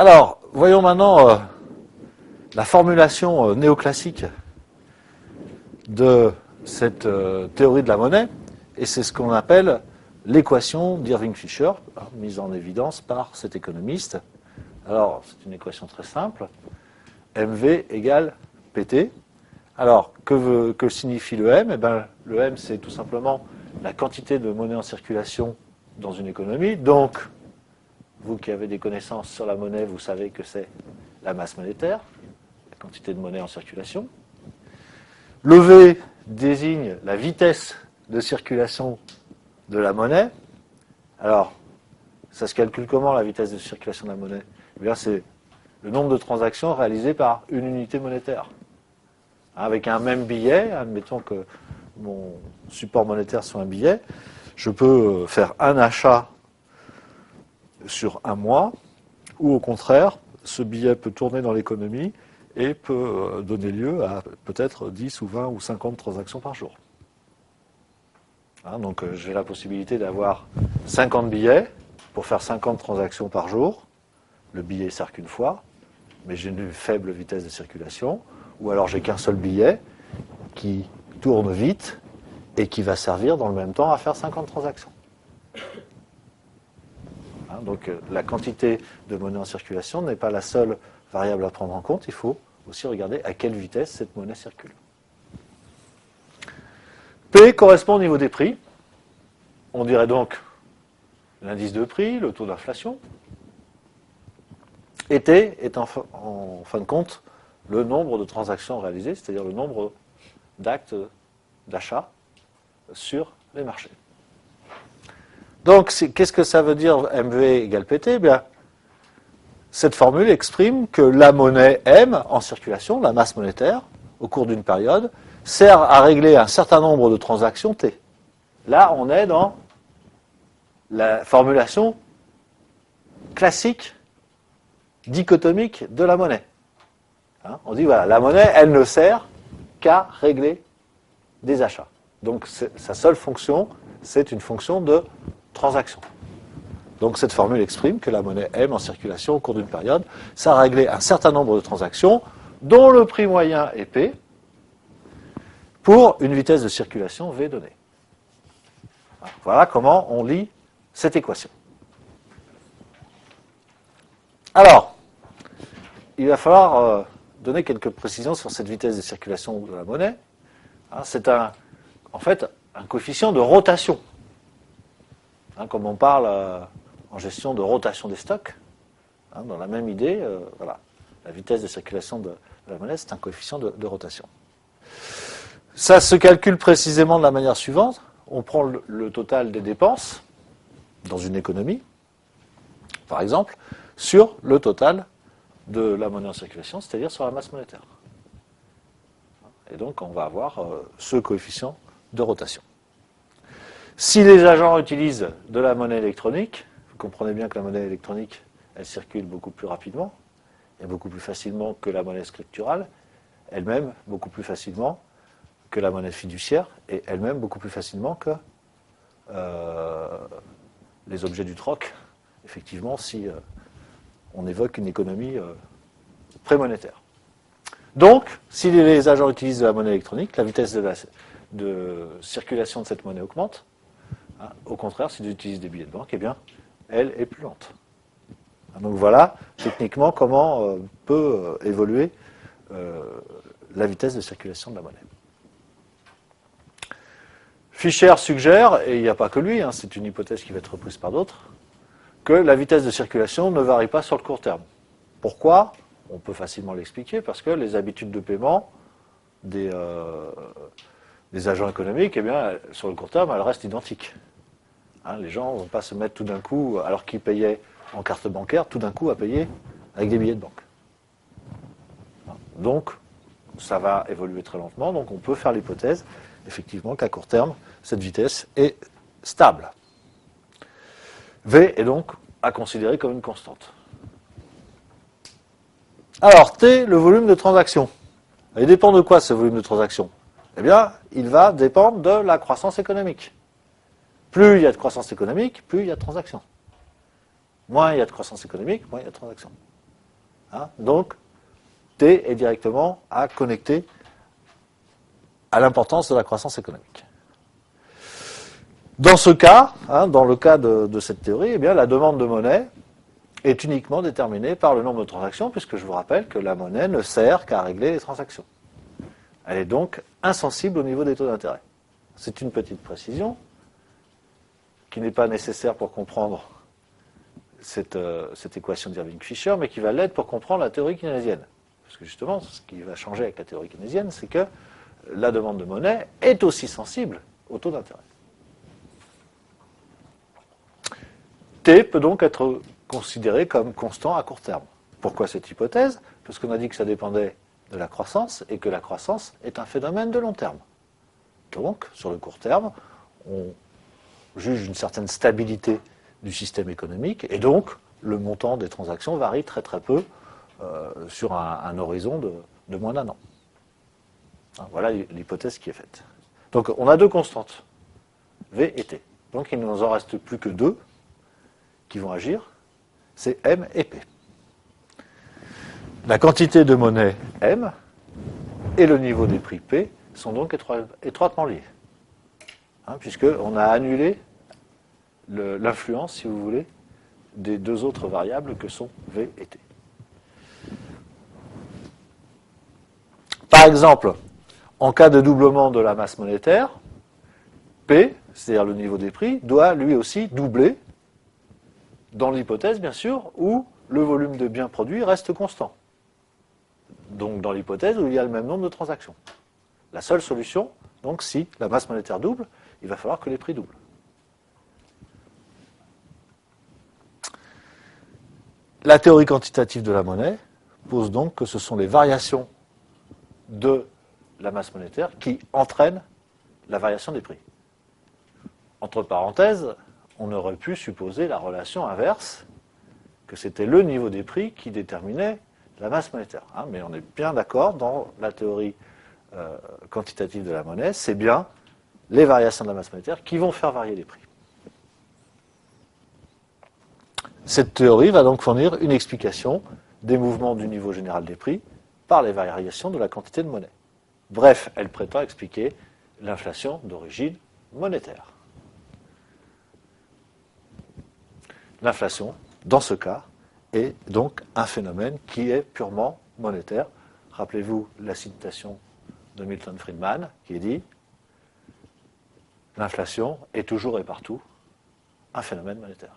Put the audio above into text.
Alors, voyons maintenant la formulation néoclassique de cette théorie de la monnaie, et c'est ce qu'on appelle l'équation d'Irving Fisher, mise en évidence par cet économiste. Alors, c'est une équation très simple, MV égale PT. Alors, que signifie le M? Eh bien, le M, c'est tout simplement la quantité de monnaie en circulation dans une économie. Donc, vous qui avez des connaissances sur la monnaie, vous savez que c'est la masse monétaire, la quantité de monnaie en circulation. Le V désigne la vitesse de circulation de la monnaie. Alors, ça se calcule comment, la vitesse de circulation de la monnaie? Eh bien, c'est le nombre de transactions réalisées par une unité monétaire. Avec un même billet, admettons que mon support monétaire soit un billet, je peux faire un achat sur un mois, ou au contraire, ce billet peut tourner dans l'économie et peut donner lieu à peut-être 10 ou 20 ou 50 transactions par jour. Donc j'ai la possibilité d'avoir 50 billets pour faire 50 transactions par jour. Le billet ne sert qu'une fois, mais j'ai une faible vitesse de circulation. Ou alors j'ai qu'un seul billet qui tourne vite et qui va servir dans le même temps à faire 50 transactions. Donc la quantité de monnaie en circulation n'est pas la seule variable à prendre en compte, il faut aussi regarder à quelle vitesse cette monnaie circule. P correspond au niveau des prix. On dirait donc l'indice de prix, le taux d'inflation. Et T est en fin de compte le nombre de transactions réalisées, c'est-à-dire le nombre d'actes d'achat sur les marchés. Donc, qu'est-ce que ça veut dire MV égale PT? Bien, cette formule exprime que la monnaie M en circulation, la masse monétaire, au cours d'une période, sert à régler un certain nombre de transactions T. Là, on est dans la formulation classique, dichotomique de la monnaie. On dit, voilà, la monnaie, elle ne sert qu'à régler des achats. Donc, sa seule fonction, c'est une fonction de transaction. Donc cette formule exprime que la monnaie M en circulation au cours d'une période, ça a réglé un certain nombre de transactions, dont le prix moyen est P, pour une vitesse de circulation V donnée. Voilà comment on lit cette équation. Alors, il va falloir donner quelques précisions sur cette vitesse de circulation de la monnaie. C'est en fait un coefficient de rotation. Comme on parle en gestion de rotation des stocks, dans la même idée, voilà, la vitesse de circulation de la monnaie, c'est un coefficient de rotation. Ça se calcule précisément de la manière suivante. On prend le total des dépenses dans une économie, par exemple, sur le total de la monnaie en circulation, c'est-à-dire sur la masse monétaire. Et donc, on va avoir ce coefficient de rotation. Si les agents utilisent de la monnaie électronique, vous comprenez bien que la monnaie électronique, elle circule beaucoup plus rapidement et beaucoup plus facilement que la monnaie scripturale, elle-même beaucoup plus facilement que la monnaie fiduciaire et elle-même beaucoup plus facilement que les objets du troc, effectivement, si on évoque une économie prémonétaire. Donc, si les agents utilisent de la monnaie électronique, la vitesse de circulation de cette monnaie augmente. Au contraire, s'ils utilisent des billets de banque, eh bien, elle est plus lente. Donc voilà, techniquement, comment peut évoluer la vitesse de circulation de la monnaie. Fisher suggère, et il n'y a pas que lui, c'est une hypothèse qui va être reprise par d'autres, que la vitesse de circulation ne varie pas sur le court terme. Pourquoi? On peut facilement l'expliquer, parce que les habitudes de paiement des agents économiques, eh bien, sur le court terme, elles restent identiques. Les gens ne vont pas se mettre tout d'un coup, alors qu'ils payaient en carte bancaire, tout d'un coup à payer avec des billets de banque. Donc, ça va évoluer très lentement, donc on peut faire l'hypothèse, effectivement, qu'à court terme, cette vitesse est stable. V est donc à considérer comme une constante. Alors, T, le volume de transaction. Il dépend de quoi ce volume de transaction? Eh bien, il va dépendre de la croissance économique. Plus il y a de croissance économique, plus il y a de transactions. Moins il y a de croissance économique, moins il y a de transactions. Hein. Donc, T est directement à connecter à l'importance de la croissance économique. Dans ce cas, hein, dans le cas de cette théorie, eh bien, la demande de monnaie est uniquement déterminée par le nombre de transactions, puisque je vous rappelle que la monnaie ne sert qu'à régler les transactions. Elle est donc insensible au niveau des taux d'intérêt. C'est une petite précision qui n'est pas nécessaire pour comprendre cette équation d'Irving-Fisher, mais qui va l'être pour comprendre la théorie keynésienne. Parce que justement, ce qui va changer avec la théorie keynésienne, c'est que la demande de monnaie est aussi sensible au taux d'intérêt. T peut donc être considéré comme constant à court terme. Pourquoi cette hypothèse? Parce qu'on a dit que ça dépendait de la croissance et que la croissance est un phénomène de long terme. Donc, sur le court terme, on juge une certaine stabilité du système économique et donc le montant des transactions varie très très peu sur un horizon de moins d'un an. Voilà l'hypothèse qui est faite. Donc on a deux constantes, V et T. Donc il ne nous en reste plus que deux qui vont agir, c'est M et P. La quantité de monnaie M et le niveau des prix P sont donc étroitement liés, puisqu'on a annulé l'influence, si vous voulez, des deux autres variables que sont V et T. Par exemple, en cas de doublement de la masse monétaire, P, c'est-à-dire le niveau des prix, doit lui aussi doubler, dans l'hypothèse, bien sûr, où le volume de biens produits reste constant. Donc dans l'hypothèse où il y a le même nombre de transactions. La seule solution, donc si la masse monétaire double, il va falloir que les prix doublent. La théorie quantitative de la monnaie pose donc que ce sont les variations de la masse monétaire qui entraînent la variation des prix. Entre parenthèses, on aurait pu supposer la relation inverse, que c'était le niveau des prix qui déterminait la masse monétaire. Mais on est bien d'accord, dans la théorie quantitative de la monnaie, c'est bien les variations de la masse monétaire qui vont faire varier les prix. Cette théorie va donc fournir une explication des mouvements du niveau général des prix par les variations de la quantité de monnaie. Bref, elle prétend expliquer l'inflation d'origine monétaire. L'inflation, dans ce cas, est donc un phénomène qui est purement monétaire. Rappelez-vous la citation de Milton Friedman qui dit « L'inflation est toujours et partout un phénomène monétaire ».